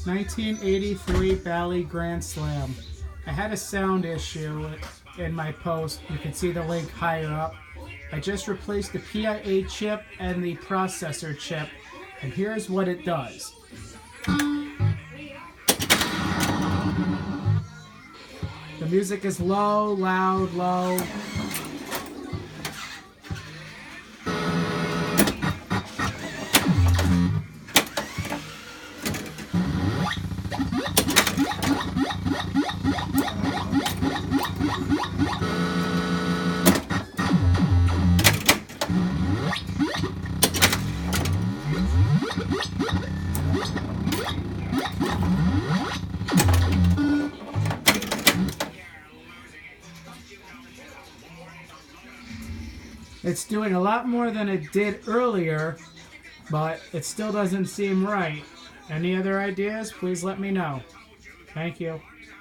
1983 Bally Grand Slam. I had a sound issue in my post. You can see the link higher up. I just replaced the PIA chip and the processor chip, and here's what it does. The music is low, loud, low. It's doing a lot more than it did earlier, but it still doesn't seem right. Any other ideas? Please let me know. Thank you.